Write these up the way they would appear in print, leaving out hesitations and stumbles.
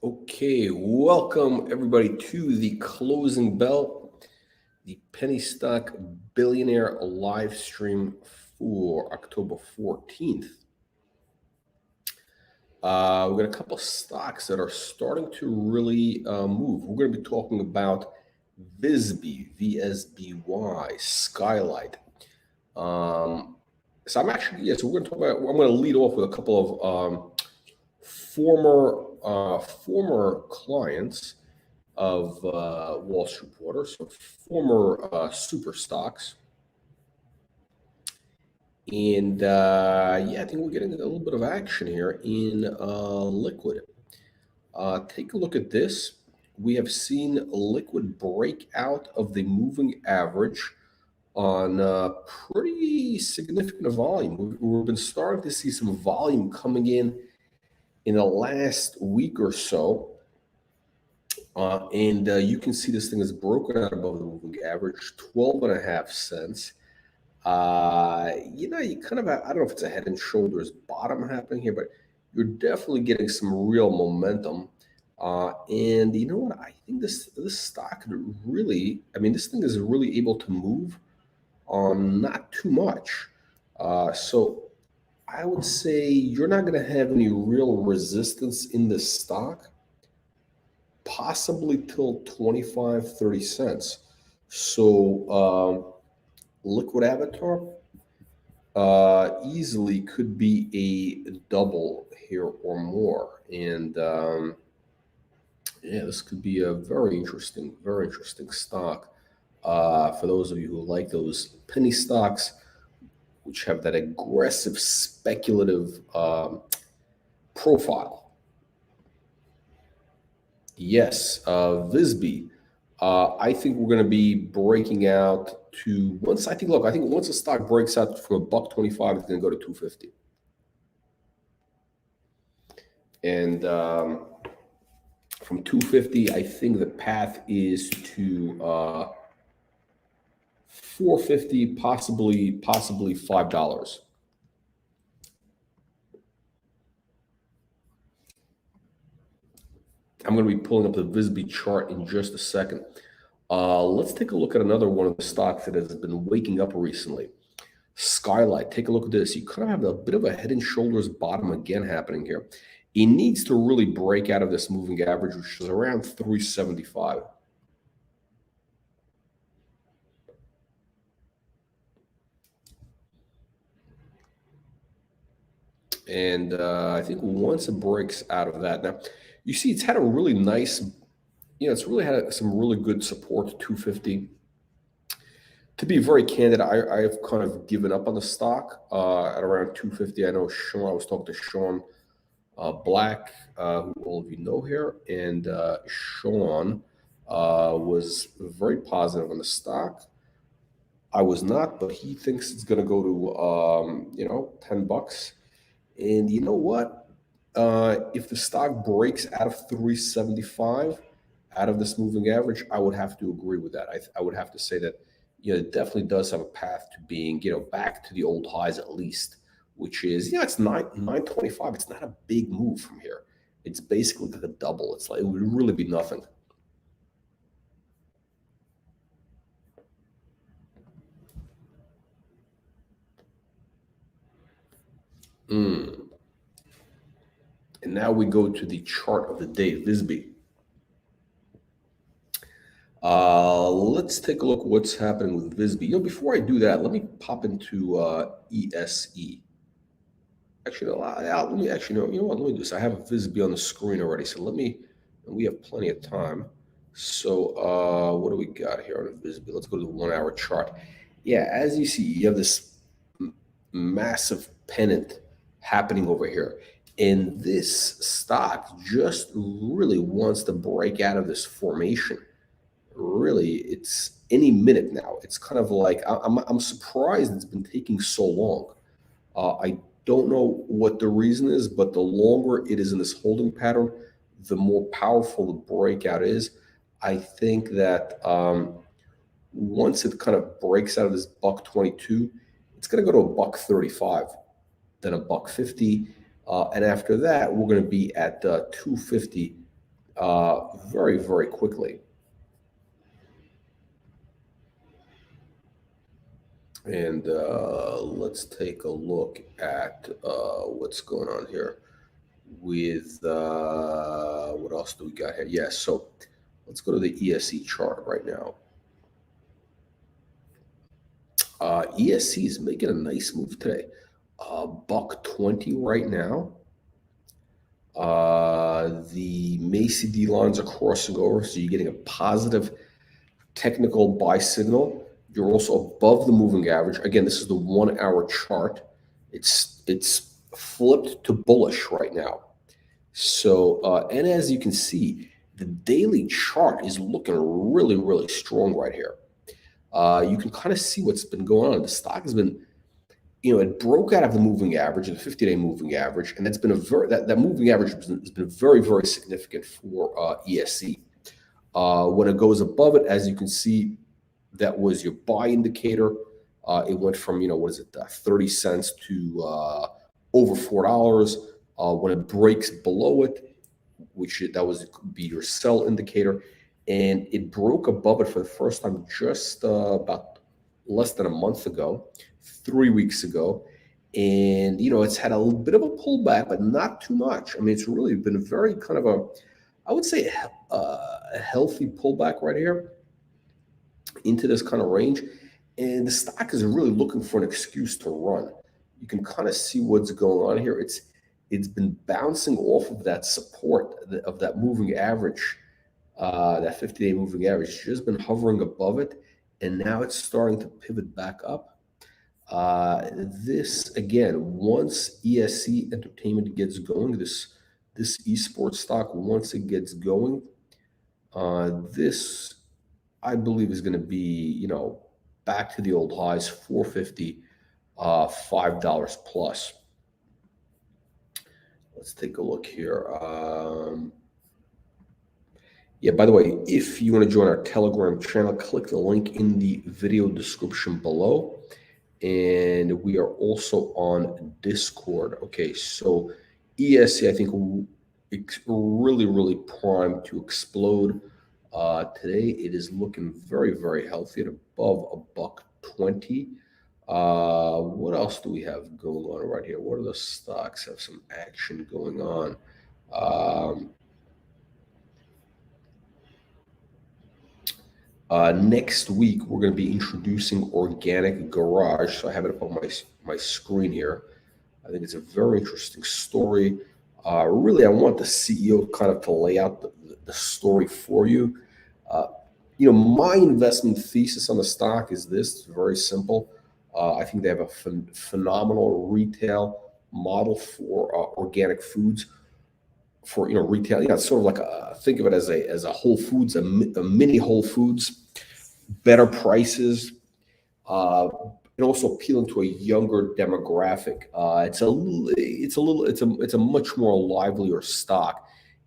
Okay, welcome everybody to the closing bell, the penny stock billionaire live stream for October 14th. We've got a couple of stocks that are starting to really move. We're going to be talking about VSBY, Skylight. So we're going to talk about. I'm going to lead off with a couple of former clients of Wall Street Reporter, so former super stocks. And I think we're getting a little bit of action here in liquid. Take a look at this. We have seen liquid break out of the moving average on pretty significant volume. We've been starting to see some volume coming in the last week or so. And you can see this thing is broken out above the moving average, 12.5 cents. You kind of, I don't know if it's a head and shoulders bottom happening here, but you're definitely getting some real momentum. And you know what? I think this stock could really, this thing is really able to move on not too much. So I would say you're not going to have any real resistance in this stock, possibly till 25, 30 cents. So liquid avatar easily could be a double here or more. And this could be a very interesting stock for those of you who like those penny stocks, which have that aggressive speculative profile. Yes, VSB. I think we're going to be breaking out to once. I think once the stock breaks out from $1.25, it's going to go to 250. And from 250, I think the path is to 450, possibly $5. I'm going to be pulling up the VSB chart in just a second. Let's take a look at another one of the stocks that has been waking up recently. Skylight. Take a look at this. You kind of have a bit of a head and shoulders bottom again happening here. It needs to really break out of this moving average, which is around 375. And I think once it breaks out of that, now you see it's had a really nice, it's really had some really good support, 250. To be very candid, I've kind of given up on the stock at around 250. I know Sean, I was talking to Sean Black, who all of you know here, and Sean was very positive on the stock. I was not, but he thinks it's going to go to $10. And you know what? If the stock breaks out of 375, out of this moving average, I would have to agree with that. I would have to say that it definitely does have a path to being back to the old highs at least, which is it's 925. It's not a big move from here. It's basically like a double. It's like it would really be nothing. And now we go to the chart of the day, VSB. Let's take a look what's happening with VSB. Before I do that, let me pop into ESE. Actually, let me do this. I have a VSB on the screen already, so we have plenty of time. So what do we got here on the VSB? Let's go to the 1 hour chart. Yeah, as you see, you have this massive pennant happening over here. And this stock just really wants to break out of this formation. Really, it's any minute now. It's kind of like, I'm surprised it's been taking so long. I don't know what the reason is, but the longer it is in this holding pattern, the more powerful the breakout is. I think that once it kind of breaks out of this $1.22, it's going to go to $1.35, then $1.50. And after that, we're going to be at 250 very, very quickly. And let's take a look at what's going on here with what else do we got here? Yes, so let's go to the ESE chart right now. ESC is making a nice move today. $1.20 right now. The MACD lines are crossing over, so you're getting a positive technical buy signal. You're also above the moving average. Again, this is the 1 hour chart. It's flipped to bullish right now. So, and as you can see, the daily chart is looking really, really strong right here. You can kind of see what's been going on. The stock has been, it broke out of the moving average, the 50-day moving average, and that's been that moving average has been very, very significant for ESC. When it goes above it, as you can see, that was your buy indicator. It went from, 30 cents to over $4. When it breaks below it, could be your sell indicator, and it broke above it for the first time just about less than a month ago, 3 weeks ago. And, it's had a little bit of a pullback, but not too much. I mean, it's really been a very kind of I would say, a healthy pullback right here into this kind of range. And the stock is really looking for an excuse to run. You can kind of see what's going on here. It's been bouncing off of that support of that moving average, that 50-day moving average. It's just been hovering above it, and now it's starting to pivot back up. This again, once ESC Entertainment gets going, this esports stock, once it gets going, this I believe is going to be, back to the old highs, 450, $5 plus. Let's take a look here. Yeah, by the way, if you want to join our Telegram channel, click the link in the video description below. And we are also on Discord. Okay, so ESC, I think, it's really, really primed to explode. Today, it is looking very, very healthy at above $1.20. What else do we have going on right here? What are the stocks have some action going on? Next week, we're going to be introducing Organic Garage. So I have it up on my screen here. I think it's a very interesting story. Really, I want the CEO kind of to lay out the story for you. My investment thesis on the stock is this. It's very simple. I think they have a phenomenal retail model for organic foods. For retail, it's sort of like think of it as a Whole Foods, a mini Whole Foods, better prices, and also appealing to a younger demographic. It's a much more livelier stock.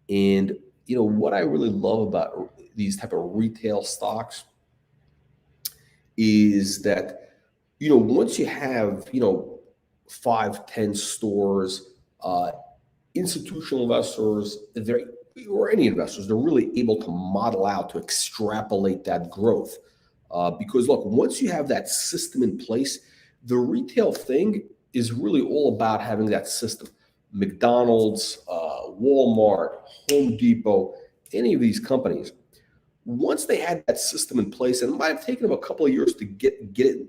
And what I really love about these type of retail stocks is that once you have 5-10 stores, institutional investors, or any investors, they're really able to model out, to extrapolate that growth. Because look, once you have that system in place, the retail thing is really all about having that system. McDonald's, Walmart, Home Depot, any of these companies, once they had that system in place, and it might have taken them a couple of years to get it,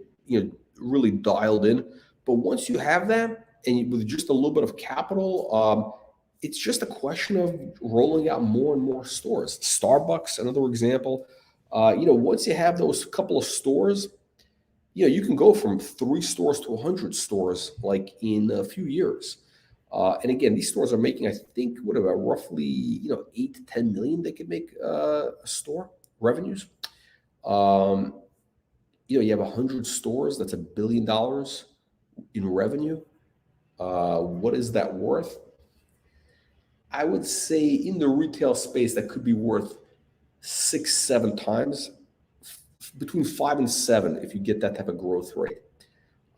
really dialed in, but once you have that, and with just a little bit of capital, it's just a question of rolling out more and more stores. Starbucks, another example. Once you have those couple of stores, you can go from 3 stores to 100 stores like in a few years. And again, these stores are making, I think, roughly 8 to 10 million they could make a store revenues. You have 100 stores, that's $1 billion in revenue. What is that worth? I would say in the retail space, that could be worth 6-7 times, between 5 and 7 if you get that type of growth rate.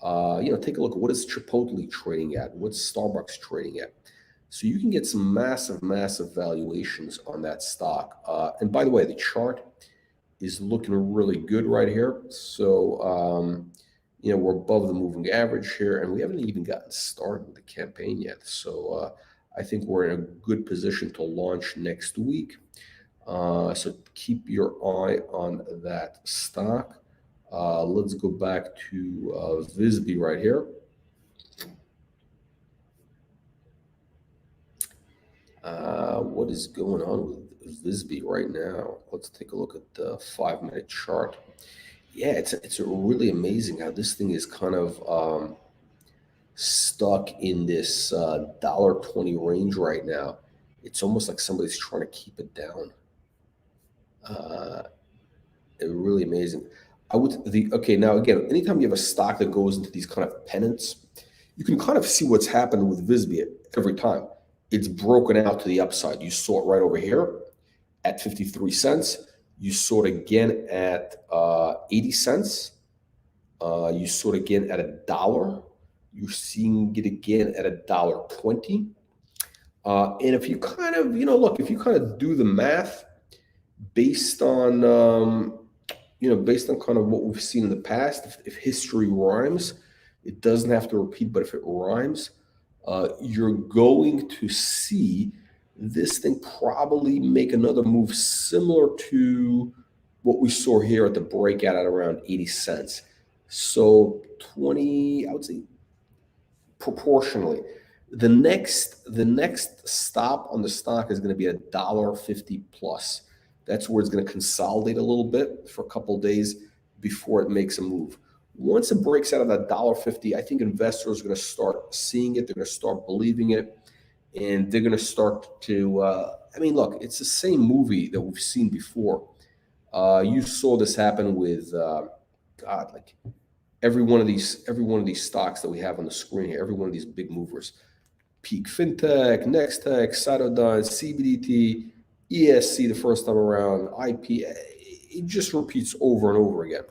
Take a look at what is Chipotle trading at, what's Starbucks trading at. So you can get some massive, massive valuations on that stock. And by the way, the chart is looking really good right here. So, we're above the moving average here, and we haven't even gotten started with the campaign yet. So I think we're in a good position to launch next week. So keep your eye on that stock. Let's go back to Visby right here. What is going on with Visby right now? Let's take a look at the 5-minute chart. Yeah, it's really amazing how this thing is kind of stuck in this $1.20 range right now. It's almost like somebody's trying to keep it down. Really amazing. Okay, now again, anytime you have a stock that goes into these kind of pennants, you can kind of see what's happened with Visby every time. It's broken out to the upside. You saw it right over here at 53 cents. You saw it again at 80 cents. You saw it again at $1. You're seeing it again at $1.20. And if you kind of, if you kind of do the math based on, based on kind of what we've seen in the past, if history rhymes, it doesn't have to repeat, but if it rhymes, you're going to see this thing probably make another move similar to what we saw here at the breakout at around 80 cents. So 20, I would say proportionally. The next stop on the stock is going to be $1.50 plus. That's where it's going to consolidate a little bit for a couple of days before it makes a move. Once it breaks out of that $1.50, I think investors are going to start seeing it. They're going to start believing it, and they're going to start to. Look, it's the same movie that we've seen before. You saw this happen with like every one of these stocks that we have on the screen here. Every one of these big movers: Peak FinTech, Nextech, Cytodyne, CBDT, ESC the first time around, IP. It just repeats over and over again.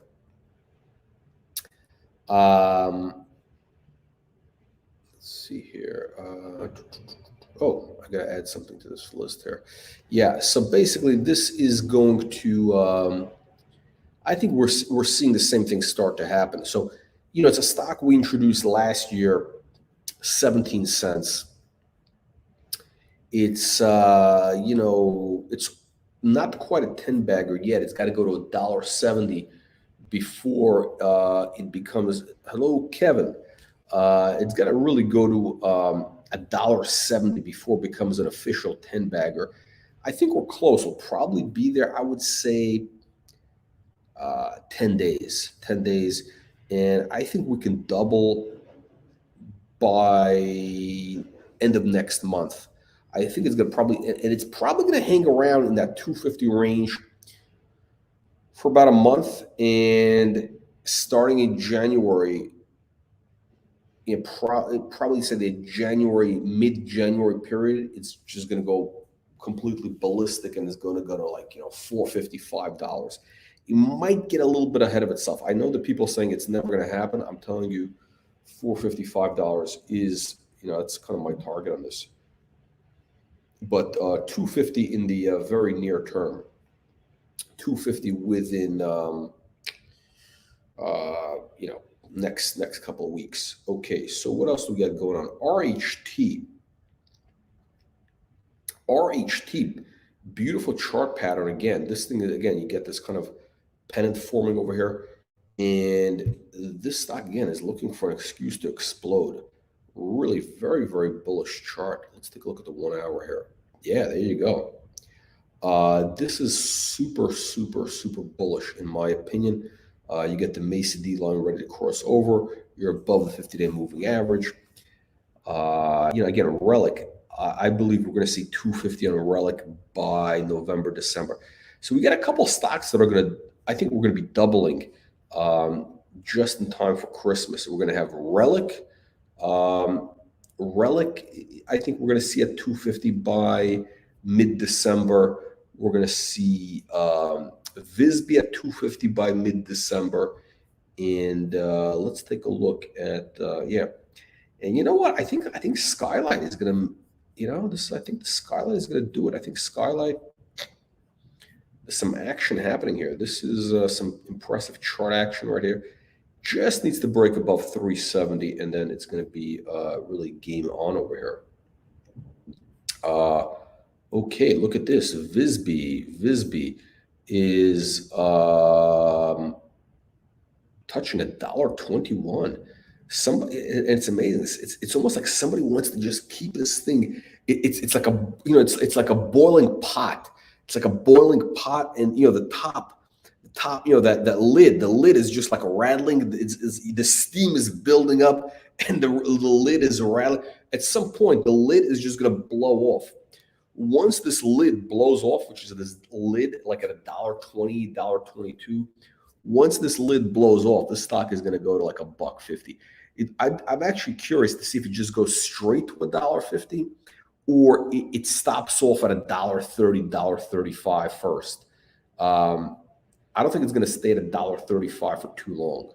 Let's see here. I gotta add something to this list here. Yeah, so basically this is going to, I think we're seeing the same thing start to happen. So, it's a stock we introduced last year, 17 cents. It's, it's not quite a 10 bagger yet. It's got to go to $1.70 before it becomes, hello, Kevin. It's got to really go to $1.70 before it becomes an official 10 bagger. I think we're close. We'll probably be there, I would say, 10 days. 10 days. And I think we can double by end of next month. I think it's going to it's probably going to hang around in that 250 range for about a month, and starting in January, probably say the mid-January period, it's just going to go completely ballistic, and it's going to go to like $455. It might get a little bit ahead of itself. I know that people are saying it's never going to happen. I'm telling you, $455 is that's kind of my target on this. But 250 in the very near term. 250 within next couple of weeks. Okay, so what else do we got going on? RHT, beautiful chart pattern again. This thing again, you get this kind of pennant forming over here, and this stock again is looking for an excuse to explode. Really very, very bullish chart. Let's take a look at the 1 hour here. Yeah, there you go. This is super, super, super bullish in my opinion. You get the MACD line ready to cross over. You're above the 50-day moving average. Again, Relic. I believe we're going to see 250 on a Relic by November, December. So we got a couple stocks that are I think we're going to be doubling just in time for Christmas. We're going to have Relic. I think we're going to see at 250 by mid-December. We're going to see Visby at 250 by mid-December. And let's take a look at, And you know what? I think Skyline is going to, this, I think the Skylight is going to do it. I think Skylight, there's some action happening here. This is some impressive chart action right here. Just needs to break above 370, and then it's going to be really game on over here. Okay, look at this. Visby is touching $1.21. It's amazing. It's almost like somebody wants to just keep this thing. It's like it's like a boiling pot. It's like a boiling pot, and the top, that lid. The lid is just like rattling. The steam is building up, and the lid is rattling. At some point, the lid is just going to blow off. Once this lid blows off, which is this lid like at $1.20, $1.22. Once this lid blows off, the stock is going to go to like $1.50. I'm actually curious to see if it just goes straight to $1.50, or it stops off at $1.30, $1.35 first. I don't think it's going to stay at $1.35 for too long.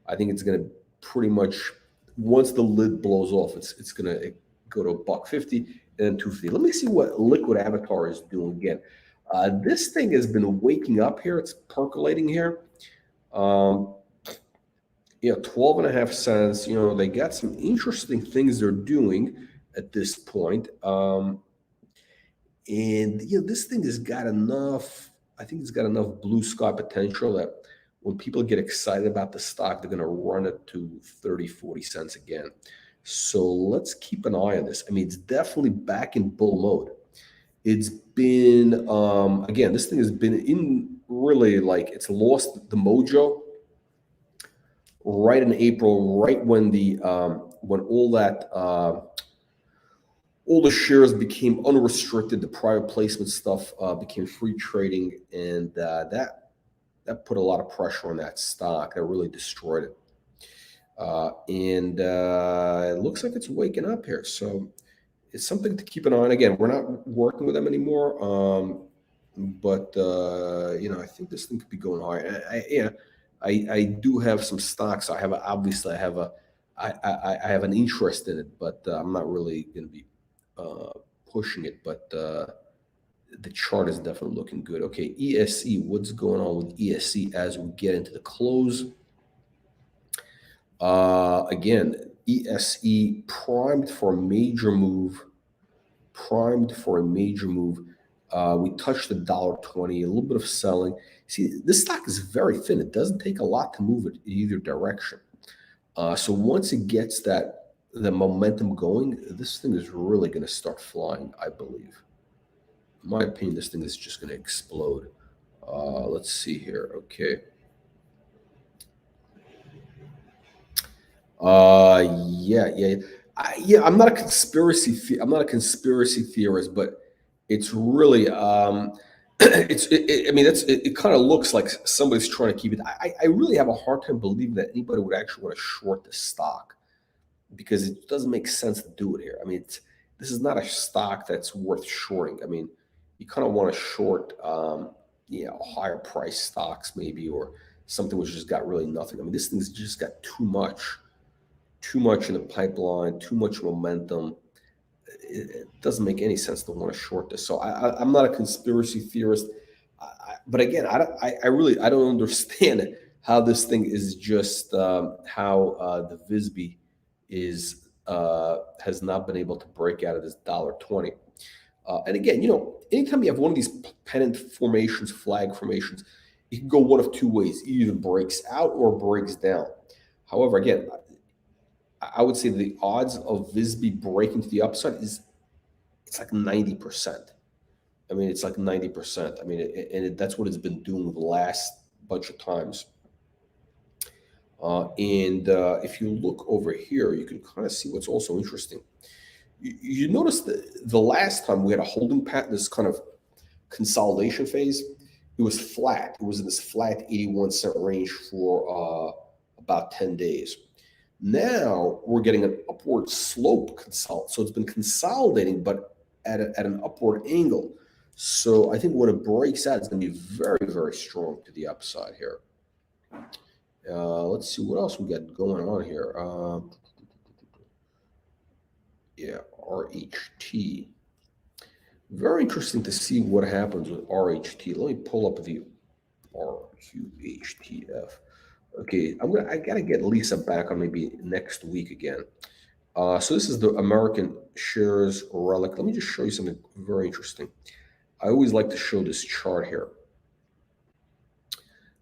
I think it's going to pretty much, once the lid blows off, it's going to go to $1.50 and then $2.50. Let me see what Liquid Avatar is doing again. This thing has been waking up here. It's percolating here. 12.5 cents. They got some interesting things they're doing at this point. And this thing has got enough. I think it's got enough blue sky potential that when people get excited about the stock, they're going to run it to 30, 40 cents again. So let's keep an eye on this. I mean, it's definitely back in bull mode. It's been, again, this thing has been in really, like, it's lost the mojo right in April, right when when all the shares became unrestricted, the private placement stuff became free trading, and that put a lot of pressure on that stock. That really destroyed it. And it looks like it's waking up here. So it's something to keep an eye on. Again, we're not working with them anymore, but I think this thing could be going higher. I do have some stocks. I have an interest in it, but I'm not really going to be pushing it. But the chart is definitely looking good. Okay, ESE. What's going on with ESE as we get into the close? Again, ESE primed for a major move. We touched $1.20, a little bit of selling. See, this stock is very thin. It doesn't take a lot to move it in either direction. So once it gets the momentum going, this thing is really going to start flying, I believe. In my opinion, this thing is just going to explode. Let's see here. Okay. I'm not a conspiracy theorist, but it's really I mean, it kind of looks like somebody's trying to keep it. I really have a hard time believing that anybody would actually want to short the stock, because it doesn't make sense to do it here. I mean, this is not a stock that's worth shorting. I mean, you kind of want to short higher price stocks maybe, or something which just got really nothing. I mean, this thing's just got too much in the pipeline, too much momentum. It doesn't make any sense to want to short this. So I'm not a conspiracy theorist, but again, I don't understand how this thing is just how the Visby has not been able to break out of this $1.20. And again, anytime you have one of these pennant formations, flag formations, it can go one of two ways: it either breaks out or breaks down. However, again, I would say the odds of Visby breaking to the upside it's like 90%. I mean, it's like 90%. I mean, that's what it's been doing the last bunch of times. And if you look over here, you can kind of see what's also interesting. You notice that the last time we had a holding pattern, this kind of consolidation phase, it was flat. It was in this flat 81-cent range for about 10 days. Now we're getting an upward slope consult. So it's been consolidating, but at an upward angle. So I think when it breaks out, it's going to be very, very strong to the upside here. Let's see what else we got going on here. Yeah, RHT. Very interesting to see what happens with RHT. Let me pull up the RQHTF. Okay, I gotta get Lisa back on maybe next week again. So this is the American shares relic. Let me just show you something very interesting. I always like to show this chart here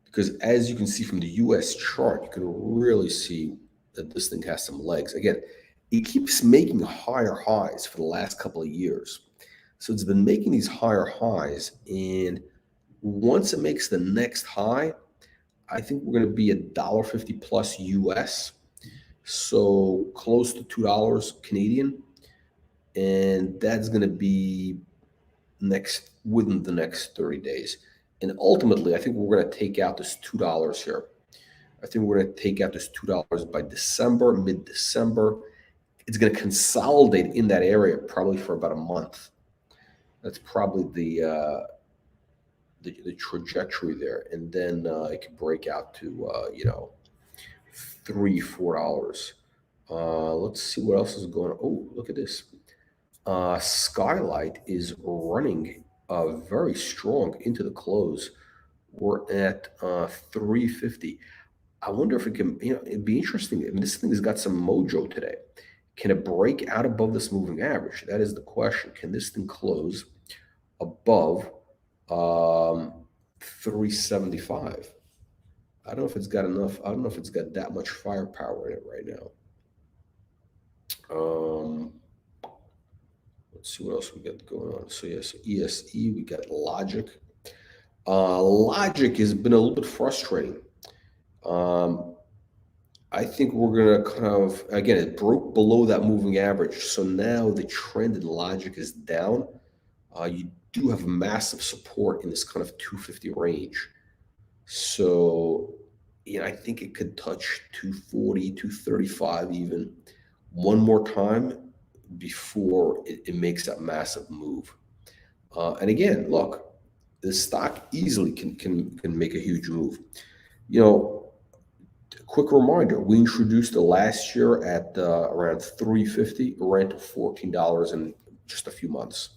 because as you can see from the US chart, you can really see that this thing has some legs. Again, it keeps making higher highs for the last couple of years. So it's been making these higher highs, and once it makes the next high, I think we're going to be $1.50 plus US, so close to $2 Canadian, and that's going to be next within the next 30 days. And ultimately, I think we're going to take out this $2 here. I think we're going to take out this $2 by December, mid-December. It's going to consolidate in that area probably for about a month. That's probably the trajectory there, and then it can break out to $3-4. Let's see what else is going on. Oh, look at this. Skylight is running very strong into the close. We're at 350. I wonder if it can, it'd be interesting. I mean, this thing has got some mojo today. Can it break out above this moving average? That is the question. Can this thing close above 375? I don't know if it's got enough. I don't know if it's got that much firepower in it right now. Let's see what else we got going on. So yes, ESE, we got Logic. Logic has been a little bit frustrating. I think we're gonna kind of, again, it broke below that moving average, so now the trend in Logic is down. You do have massive support in this kind of 250 range. So, I think it could touch 240, 235 even one more time before it makes that massive move. And again, look, the stock easily can make a huge move. Quick reminder, we introduced it last year at around 350, it ran to $14 in just a few months.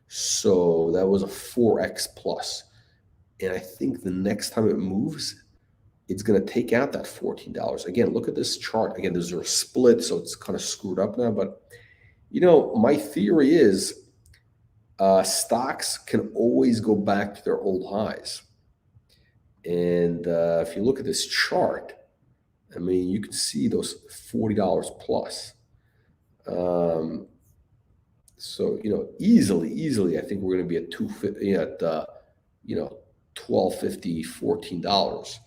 So that was a 4x plus. And I think the next time it moves, it's going to take out that $14. Again, look at this chart. Again, there's a split, so it's kind of screwed up now. But, my theory is stocks can always go back to their old highs. And if you look at this chart, I mean, you can see those $40 plus. So, easily, I think we're going to be at 250 at $12.50, $14.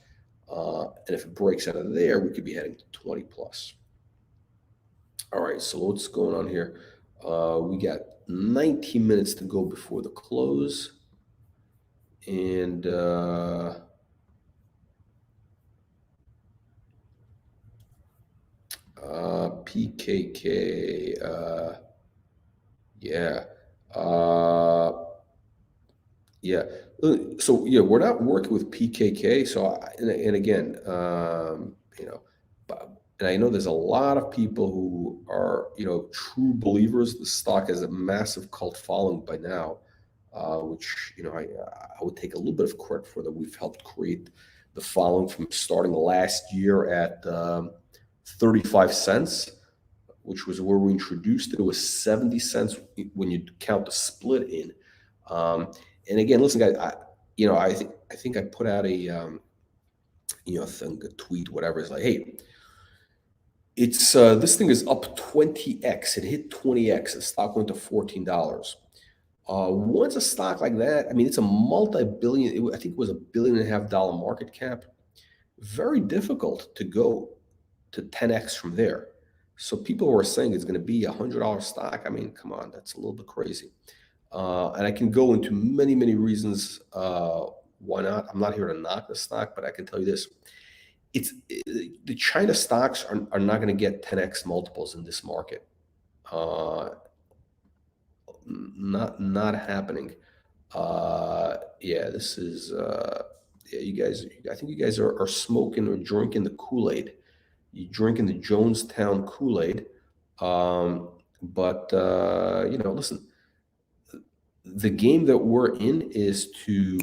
And if it breaks out of there, we could be heading to 20 plus. All right, so what's going on here? We got 19 minutes to go before the close. And PKK, yeah. Yeah. So we're not working with PKK. So and again, and I know there's a lot of people who are true believers. The stock has a massive cult following by now, which I would take a little bit of credit for that. We've helped create the following from starting last year at 35 cents, which was where we introduced it. It was 70 cents when you count the split in. And again, listen, guys, I think I put out a thing, a tweet, whatever. It's like, hey, it's this thing is up 20x. It hit 20x. The stock went to $14. Once a stock like that, I mean, it's a multi-billion. I think it was $1.5 billion market cap. Very difficult to go to 10x from there. So people who are saying it's going to be $100 stock, I mean, come on, that's a little bit crazy. And I can go into many, many reasons why not. I'm not here to knock the stock, but I can tell you this. The China stocks are not going to get 10x multiples in this market. Not happening. This is you guys. I think you guys are smoking or drinking the Kool-Aid. You're drinking the Jonestown Kool-Aid. But listen, the game that we're in is to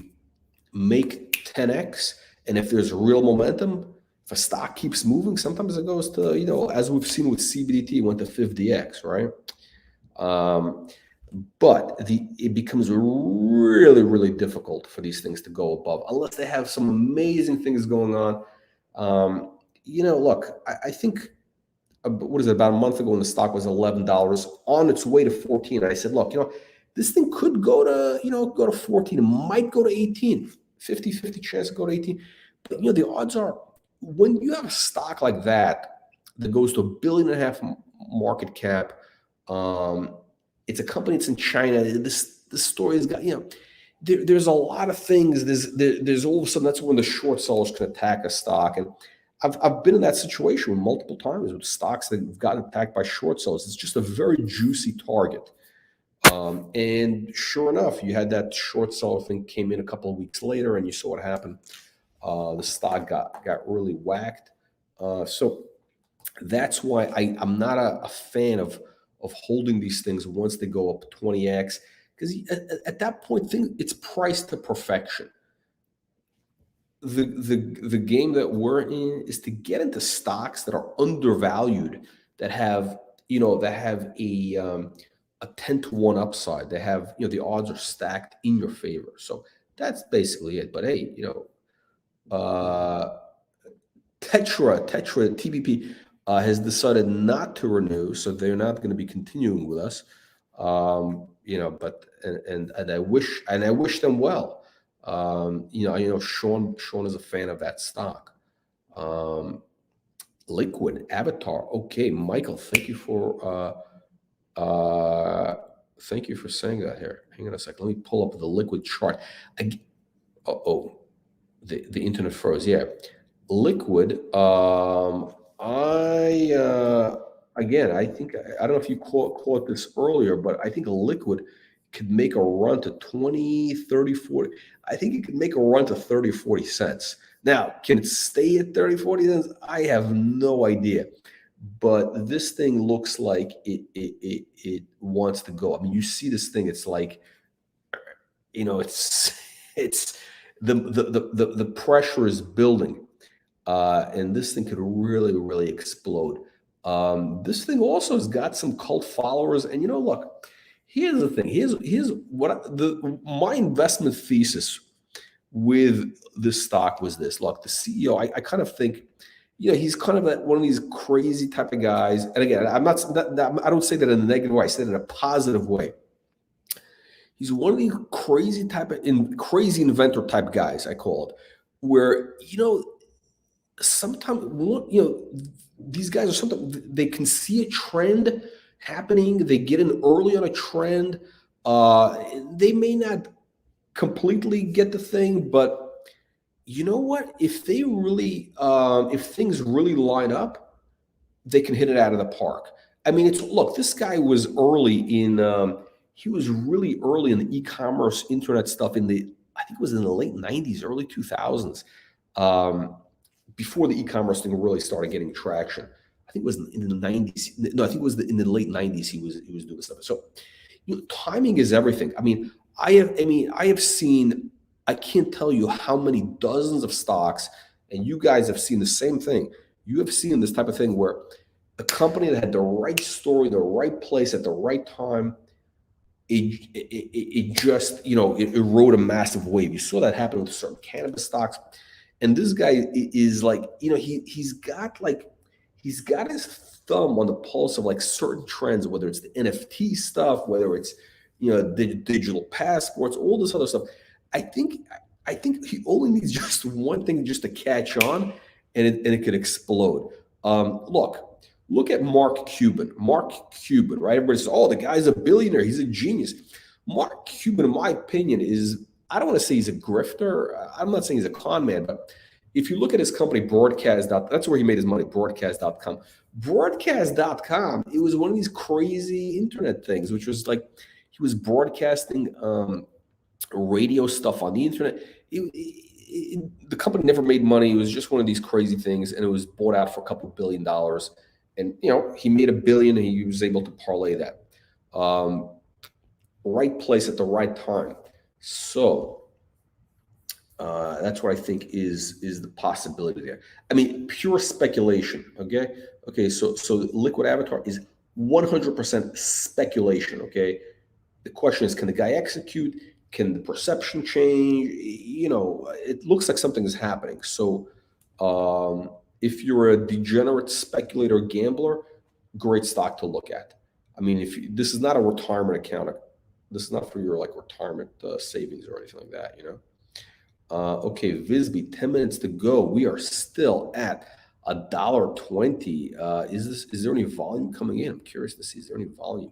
make 10x, and if there's real momentum, if a stock keeps moving, sometimes it goes to, as we've seen with CBDT, went to 50x, right? Um, but it becomes really, really difficult for these things to go above unless they have some amazing things going on. Look, I think what is it, about a month ago when the stock was $11 on its way to 14. I said, look, this thing could go to 14. It might go to 18. 50-50 chance to go to 18. But the odds are, when you have a stock like that goes to $1.5 billion market cap, it's a company that's in China. This story has got, there's a lot of things. There's all of a sudden, that's when the short sellers can attack a stock. And I've been in that situation multiple times with stocks that have gotten attacked by short sellers. It's just a very juicy target. And sure enough, you had that short seller thing came in a couple of weeks later, and you saw what happened. The stock got really whacked. So that's why I'm not a fan of holding these things once they go up 20x, because at that point, it's priced to perfection. The game that we're in is to get into stocks that are undervalued, that have a 10-to-1 upside. They have, the odds are stacked in your favor. So that's basically it. But hey, Tetra TBP has decided not to renew, so they're not going to be continuing with us. But I wish them well. Sean is a fan of that stock. Liquid Avatar. Okay, Michael, thank you for saying that here. Hang on a second. Let me pull up the liquid chart. The internet froze. Yeah, liquid. I think, I don't know if you caught this earlier, but I think a liquid could make a run to 20, 30, 40. I think it could make a run to 30 or 40 cents. Now, can it stay at 30, 40 cents? I have no idea. But this thing looks like it wants to go. I mean, you see this thing, it's like, it's the pressure is building. And this thing could really, really explode. This thing also has got some cult followers. And look, here's the thing. Here's what my investment thesis with this stock was this. Look, the CEO, I kind of think, he's kind of one of these crazy type of guys. And again, I don't say that in a negative way. I say it in a positive way. He's one of these crazy inventor type guys, I call it, where, sometimes, these guys are sometimes, they can see a trend happening. They get in early on a trend. They may not completely get the thing, but you know what? If they really, if things really line up, they can hit it out of the park. I mean, look, this guy was early in, he was really early in the e-commerce internet stuff I think it was in the late 90s, early 2000s. Before the e-commerce thing really started getting traction. I think it was in the 90s. No, I think it was in the late 90s he was doing stuff. So, timing is everything. I mean, I have seen, I can't tell you how many dozens of stocks, and you guys have seen the same thing. You have seen this type of thing where a company that had the right story, the right place at the right time, it just, it rode a massive wave. You saw that happen with certain cannabis stocks. And this guy is like, he's got his thumb on the pulse of like certain trends, whether it's the NFT stuff, whether it's, digital passports, all this other stuff. I think he only needs just one thing just to catch on, and it could explode. Look at Mark Cuban. Right? Everybody says, "Oh, the guy's a billionaire. He's a genius." Mark Cuban, in my opinion, is, I don't want to say he's a grifter. I'm not saying he's a con man, but if you look at his company, Broadcast. That's where he made his money, Broadcast.com. Broadcast.com, it was one of these crazy internet things, which was like he was broadcasting radio stuff on the internet. The company never made money. It was just one of these crazy things, and it was bought out for a couple $1 billion. And he made $1 billion, and he was able to parlay that. Um, right place at the right time. So that's what I think is the possibility there. I mean, pure speculation. Okay. So Liquid Avatar is 100% speculation. Okay. The question is, can the guy execute? Can the perception change? It looks like something is happening. So if you're a degenerate speculator gambler, great stock to look at. I mean, this is not a retirement account. This is not for your retirement savings or anything like that. Okay, Visby, 10 minutes to go. We are still at $1.20. Is there any volume coming in? I'm curious to see. Is there any volume?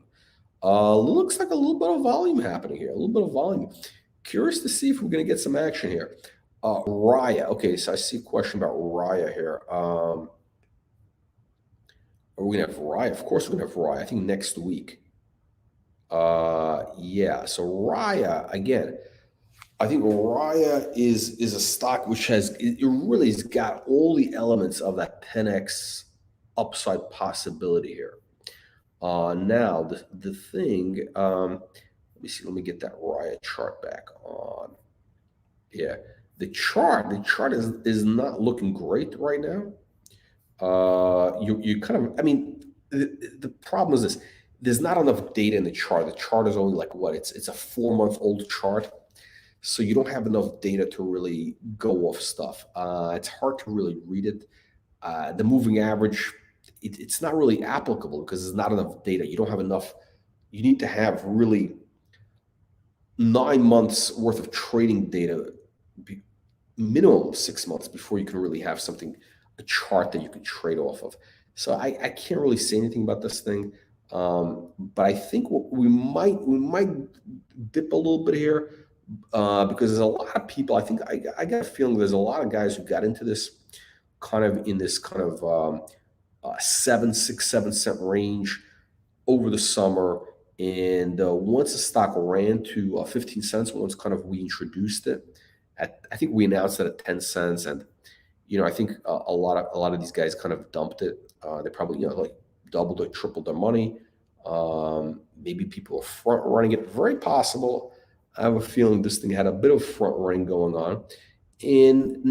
Looks like a little bit of volume happening here. A little bit of volume. Curious to see if we're going to get some action here. Raya. Okay, so I see a question about Raya here. Are we going to have Raya? Of course we're going to have Raya. I think next week. Yeah, so Raya, again, I think Raya is a stock which it really has got all the elements of that 10x upside possibility here. Now the thing, let me see. Let me get that Raya chart back on. Yeah, the chart is not looking great right now. You kind of, I mean, the problem is this: there's not enough data in the chart. The chart is only like what? It's a 4-month-old chart. So you don't have enough data to really go off stuff. It's hard to really read it. The moving average, it's not really applicable because there's not enough data. You don't have enough. You need to have really 9 months worth of trading data, minimum 6 months before you can really have a chart that you can trade off of. So I can't really say anything about this thing. But I think we might dip a little bit here. Because there's a lot of people. I think I got a feeling there's a lot of guys who got into this kind of in this kind of 6-7 cent range over the summer. And once the stock ran to 15 cents, once kind of we introduced it, I think we announced it at 10 cents, and I think a lot of these guys kind of dumped it. They probably doubled or tripled their money. Maybe people are front running it. Very possible. I have a feeling this thing had a bit of front running going on. And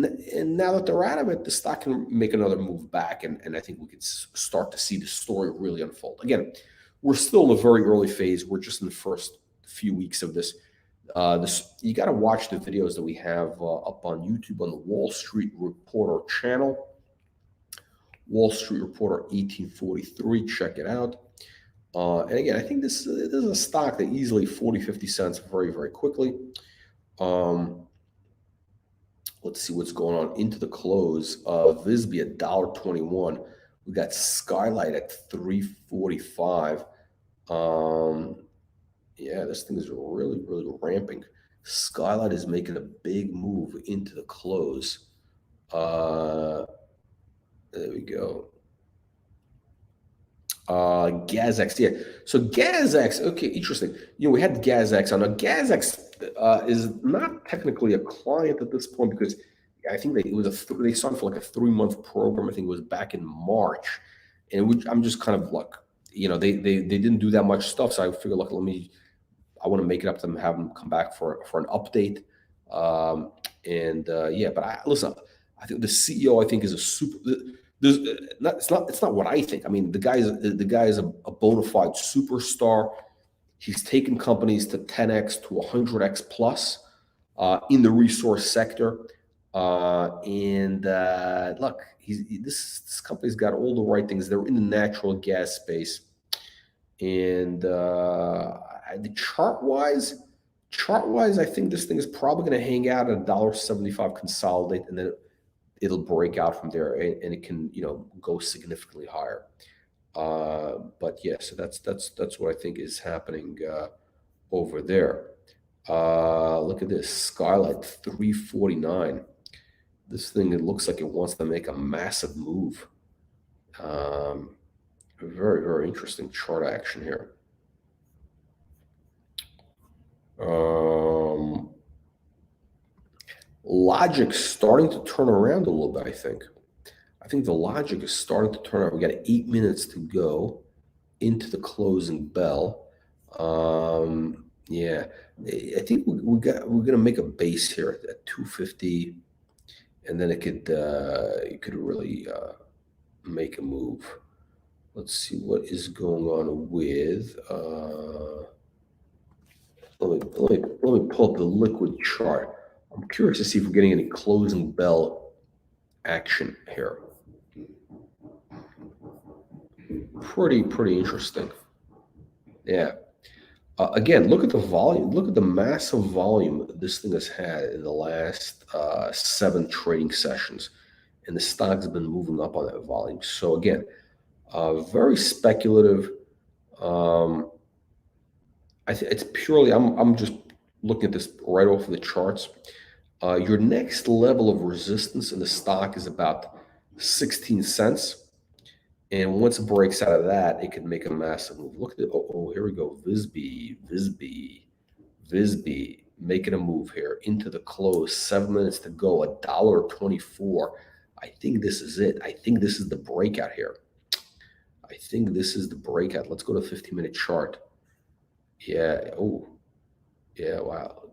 now that they're out of it, the stock can make another move back. And I think we could start to see the story really unfold. Again, we're still in a very early phase. We're just in the first few weeks of this. You got to watch the videos that we have up on YouTube on the Wall Street Reporter channel. Wall Street Reporter 1843. Check it out. And again, I think this is a stock that easily 40-50 cents very, very quickly. Let's see what's going on into the close. Visby at $1.21. We got Skylight at $3.45. Yeah, this thing is really, really ramping. Skylight is making a big move into the close. There we go. GazX, yeah. So GazX, okay, interesting. We had GazX on. Now GazX is not technically a client at this point because I think they signed for like a 3-month program. I think it was back in March, and I'm just kind of like, they didn't do that much stuff, so I figured, look, I want to make it up to them, have them come back for an update. Yeah, but listen, I think the CEO, I think, is a super. It's not what I think. I mean, the guy is a bona fide superstar. He's taken companies to 10x to 100x plus in the resource sector. Look, this company's got all the right things. They're in the natural gas space, and the chart wise, I think this thing is probably going to hang out at $1.75, consolidate, and then it'll break out from there, and it can go significantly higher. But yeah, so that's what I think is happening over there. Look at this Skylight 349. This thing, it looks like it wants to make a massive move. Very, very interesting chart action here. Logic's starting to turn around a little bit, I think think the logic is starting to turn out. We got 8 minutes to go into the closing bell. Yeah, I think we're gonna make a base here at 250, and then it could really make a move. Let's see what is going on with. Let me pull up the liquid chart. I'm curious to see if we're getting any closing bell action here. Pretty interesting. Yeah. Again, look at the volume. Look at the massive volume this thing has had in the last 7 trading sessions, and the stock's been moving up on that volume. So again, very speculative. I think it's purely. I'm just looking at this right off of the charts. Your next level of resistance in the stock is about 16 cents. And once it breaks out of that, it could make a massive move. Look at it. Oh, here we go. Visby, making a move here into the close. 7 minutes to go. $1.24. I think this is it. I think this is the breakout here. I think this is the breakout. Let's go to 15-minute chart. Yeah. Oh, yeah. Wow.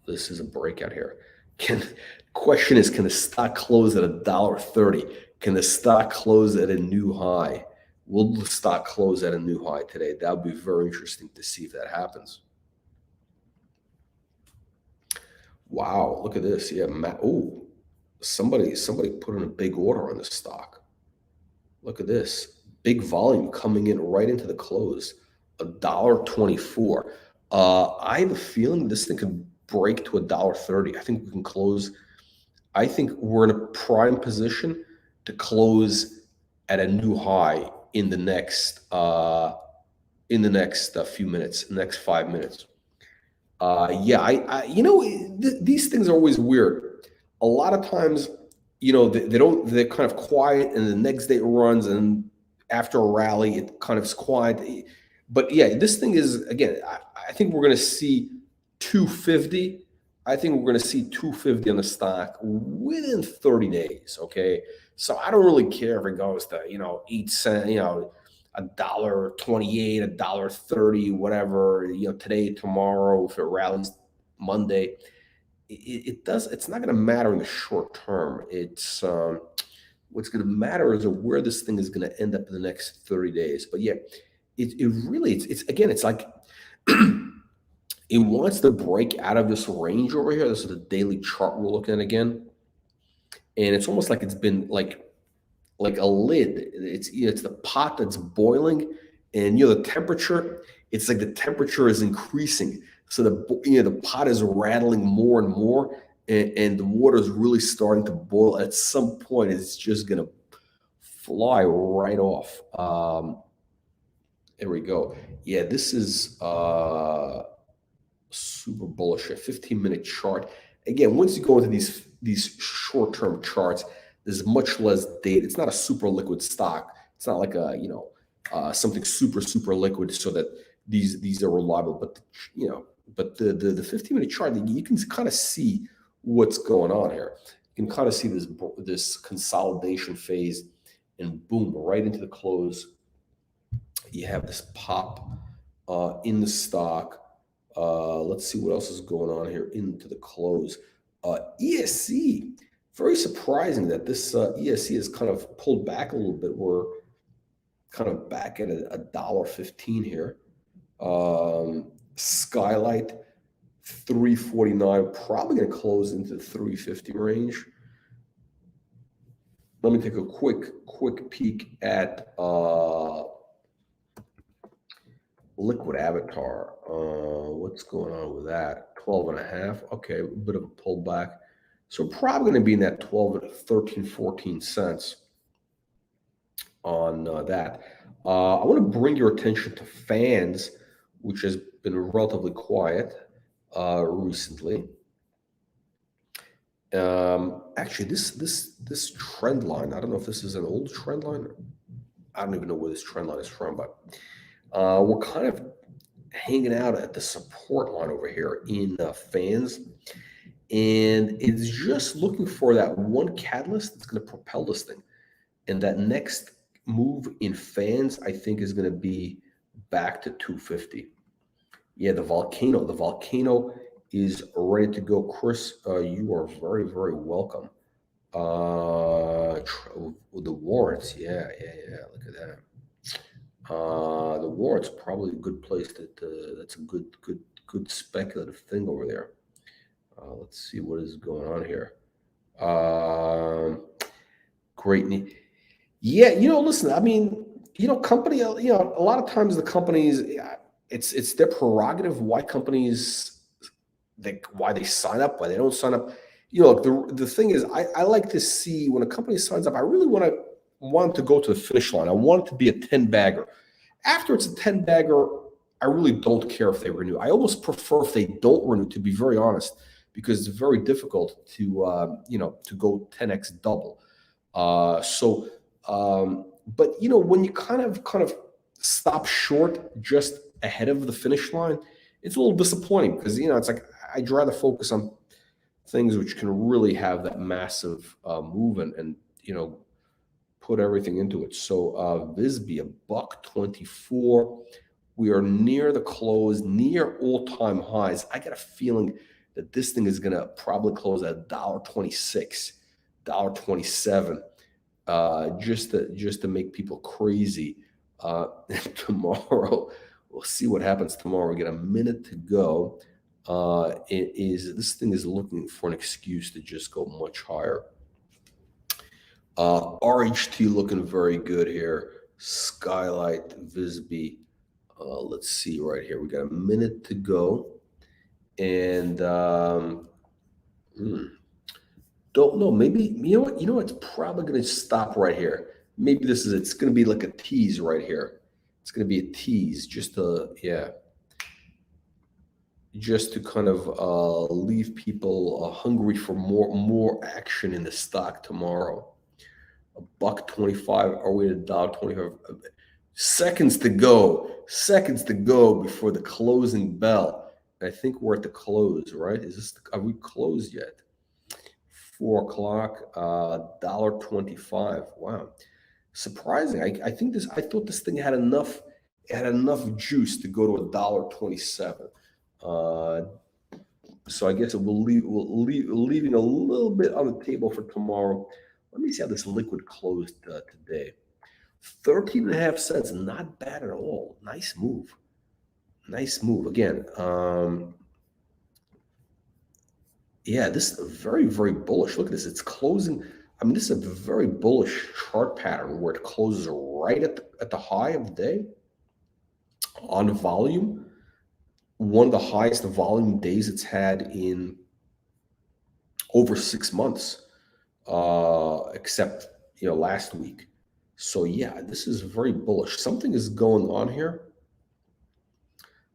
This is a breakout here. Question is, can the stock close at $1.30? Can the stock close at a new high? Will the stock close at a new high today? That would be very interesting to see if that happens. Wow, look at this. Yeah, oh, somebody put in a big order on the stock. Look at this. Big volume coming in right into the close. $1.24. I have a feeling this thing could break to $1.30. I think we can close. I think we're in a prime position to close at a new high in the next few minutes, next 5 minutes. Yeah, these things are always weird. A lot of times, they're kind of quiet, and the next day it runs, and after a rally, it kind of is quiet. But yeah, this thing is, again, I think we're going to see 250. I think we're going to see 250 on the stock within 30 days. Okay. So I don't really care if it goes to, 8 cents, $1.28, $1.30, whatever, today, tomorrow, if it rallies Monday. It's not going to matter in the short term. It's, what's going to matter is where this thing is going to end up in the next 30 days. But yeah, it's like, it wants to break out of this range over here. This is the daily chart we're looking at again. And it's almost like it's been like a lid. It's the pot that's boiling, and the temperature, it's like the temperature is increasing. So the pot is rattling more and more, and the water is really starting to boil. At some point, it's just going to fly right off. There we go. Yeah, this is super bullish. A 15-minute chart. Again, once you go into these short-term charts, there's much less data. It's not a super liquid stock. It's not like something super liquid so that these are reliable. But the 15-minute chart, you can kind of see what's going on here. You can kind of see this consolidation phase, and boom, right into the close. You have this pop in the stock. Let's see what else is going on here into the close. ESC, very surprising that this ESC has kind of pulled back a little bit. We're kind of back at $1.15 here. Skylight, 349, probably going to close into the 350 range. Let me take a quick peek at Liquid Avatar. What's going on with that? 12.5. Okay, a bit of a pullback. So probably going to be in that 13, 14 cents on that. I want to bring your attention to fans, which has been relatively quiet recently. Actually, this trend line, I don't know if this is an old trend line. I don't even know where this trend line is from, but we're kind of hanging out at the support line over here in fans, and it's just looking for that one catalyst that's going to propel this thing. And that next move in fans, I think, is going to be back to 250. Yeah, the volcano is ready to go. Chris, you are very, very welcome. The warrants, yeah, yeah, yeah. Look at that. The warrants probably a good place that's a good speculative thing over there. Let's see what is going on here. Um, great. Yeah, listen, I mean, company, a lot of times the companies, it's their prerogative why companies, why they sign up, why they don't sign up. The thing is, I like to see when a company signs up, I really want them to go to the finish line. I want it to be a 10 bagger. After it's a 10 bagger, I really don't care if they renew. I almost prefer if they don't renew, to be very honest, because it's very difficult to go 10x double. But when you kind of stop short just ahead of the finish line, it's a little disappointing because it's like I'd rather focus on things which can really have that massive move and put everything into it. So Visby, $1.24. We are near the close, near all-time highs. I got a feeling that this thing is gonna probably close at $1.26, $1.27. Just to make people crazy. Tomorrow, we'll see what happens tomorrow. We got a minute to go. This thing is looking for an excuse to just go much higher. RHT looking very good here. Skylight, Visby. Let's see right here. We got a minute to go, and don't know. Maybe it's probably going to stop right here. Maybe it's going to be like a tease right here. It's going to be a tease, just to kind of leave people hungry for more action in the stock tomorrow. $1.25. Are we at $1.25? Seconds to go. Seconds to go before the closing bell. I think we're at the close, right? Are we closed yet? 4 o'clock, $1.25. Wow, surprising. I thought this thing had enough juice to go to $1.27. So I guess we'll leaving a little bit on the table for tomorrow. Let me see how this liquid closed today. 13.5 cents, not bad at all. Nice move. Nice move. Again, yeah, this is very, very bullish. Look at this. It's closing. I mean, this is a very bullish chart pattern where it closes right at the high of the day on volume. One of the highest volume days it's had in over 6 months, except last week. So yeah, this is very bullish. Something is going on here.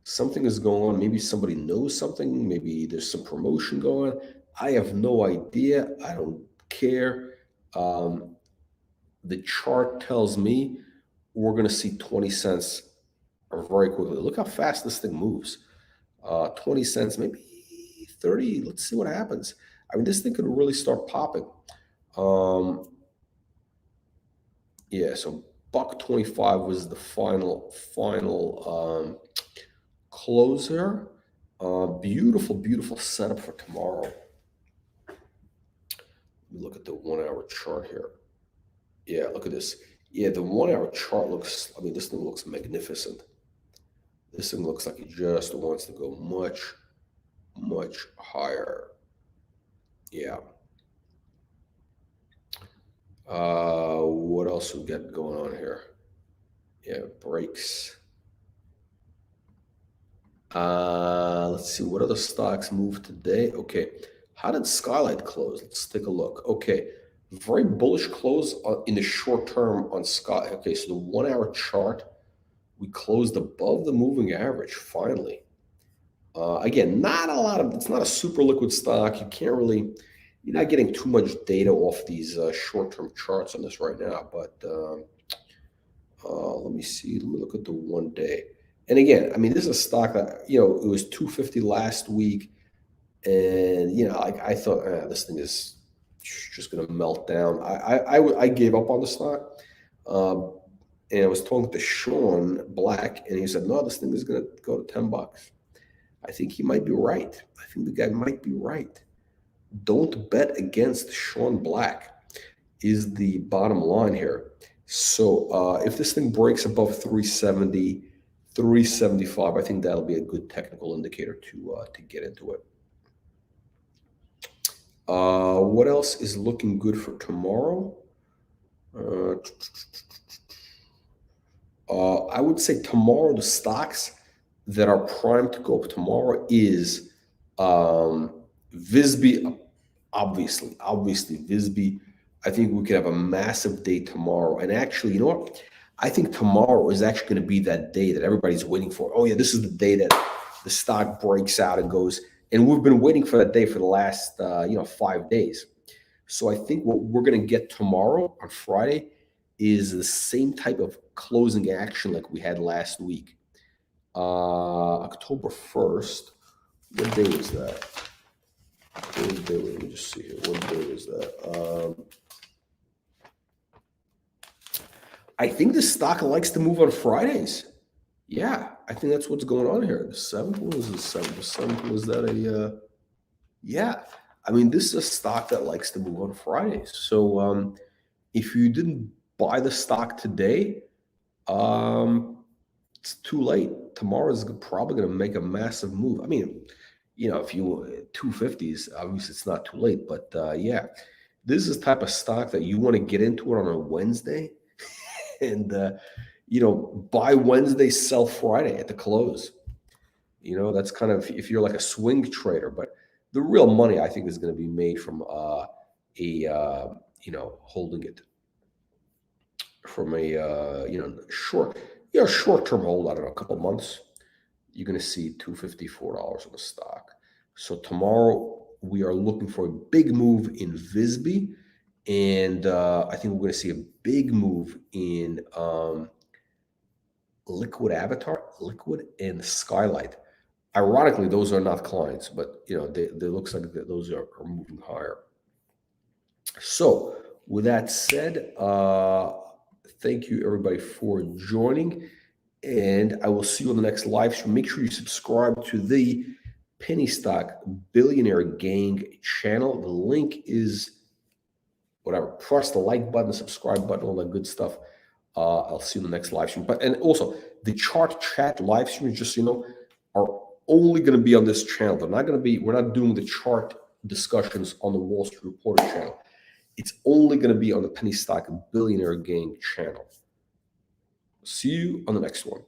Something is going on. Maybe somebody knows something. Maybe there's some promotion going on. I have no idea. I don't care. The chart tells me we're going to see 20 cents very quickly. Look how fast this thing moves. 20 cents, maybe 30. Let's see what happens. I mean, this thing could really start popping. Yeah, so $1.25 was the final closer. Beautiful setup for tomorrow. Let me look at the 1 hour chart here. Yeah, look at this. Yeah, the 1 hour chart looks, this thing looks magnificent. This thing looks like it just wants to go much higher. Yeah. What else we got going on here? Yeah, breaks. Let's see, what other stocks moved today? Okay, how did Skylight close? Let's take a look. Okay, very bullish close in the short term on Sky. Okay, so the 1 hour chart, we closed above the moving average finally. Again, it's not a super liquid stock. You're not getting too much data off these short-term charts on this right now, but let me see. Let me look at the 1 day. And again, this is a stock that, it was 250 last week. And, I thought, this thing is It's just going to melt down. I gave up on the stock. Um, and I was talking to Sean Black, and he said, no, this thing is going to go to $10. I think he might be right. I think the guy might be right. Don't bet against Sean Black is the bottom line here. So if this thing breaks above 370, 375, I think that'll be a good technical indicator to get into it. What else is looking good for tomorrow? I would say tomorrow the stocks that are primed to go up tomorrow is Visby. Obviously, Visby. I think we could have a massive day tomorrow. And actually, you know what? I think tomorrow is actually going to be that day that everybody's waiting for. Oh yeah, this is the day that the stock breaks out and goes. And we've been waiting for that day for the last 5 days. So I think what we're going to get tomorrow on Friday is the same type of closing action like we had last week. October 1st. What day was that? Let me just see here. What day was that? I think the stock likes to move on Fridays. Yeah, I think that's what's going on here. The 7th, what was the 7th? The 7th, was that a, yeah. I mean, this is a stock that likes to move on Fridays. So if you didn't buy the stock today, it's too late. Tomorrow is probably going to make a massive move. I mean, if you 250s, obviously it's not too late. But yeah, this is the type of stock that you want to get into it on a Wednesday. And, buy Wednesday, sell Friday at the close. That's kind of if you're like a swing trader. But the real money, I think, is going to be made from holding it from a short-term hold. I don't know, a couple months. You're going to see $254 on the stock. So tomorrow we are looking for a big move in Visby. And I think we're going to see a big move in Liquid Avatar, Liquid, and Skylight. Ironically, those are not clients, but they looks like those are moving higher. So with that said, thank you everybody for joining, and I will see you on the next live stream. Make sure you subscribe to the Penny Stock Billionaire Gang channel. The link is whatever. Press the like button, subscribe button, all that good stuff. I'll see you in the next live stream. And also, the chart chat live streams, just so you know, are only going to be on this channel. They're not going to be. We're not doing the chart discussions on the Wall Street Reporter channel. It's only going to be on the Penny Stock Billionaire Gang channel. See you on the next one.